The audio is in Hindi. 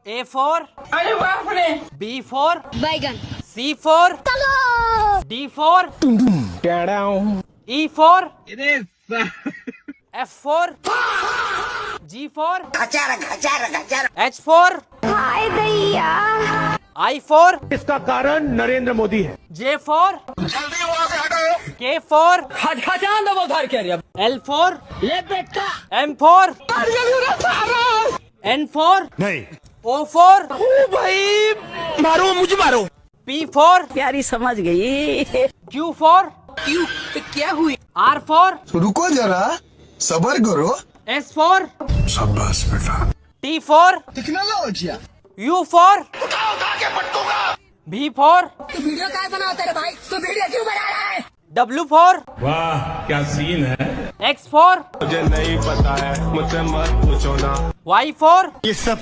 A for अरे बाप रे। B for बैगन, C for D for E for F for G for H for हाय दैया, I for इसका कारण नरेंद्र मोदी है। J for K for L for M for N for नहीं O for भाई मारो मुझे मारो। P for प्यारी समझ गई। Q for क्यों क्या हुई? R for रुको जरा सबर करो। S for शाबाश बेटा। T for technology U for V for तू वीडियो काय बनाता रे भाई? तू वीडियो क्यों बना रहा है? W for वाह क्या सीन है। X for मुझे नहीं पता है मुझसे मत पूछो ना। Y for ये सब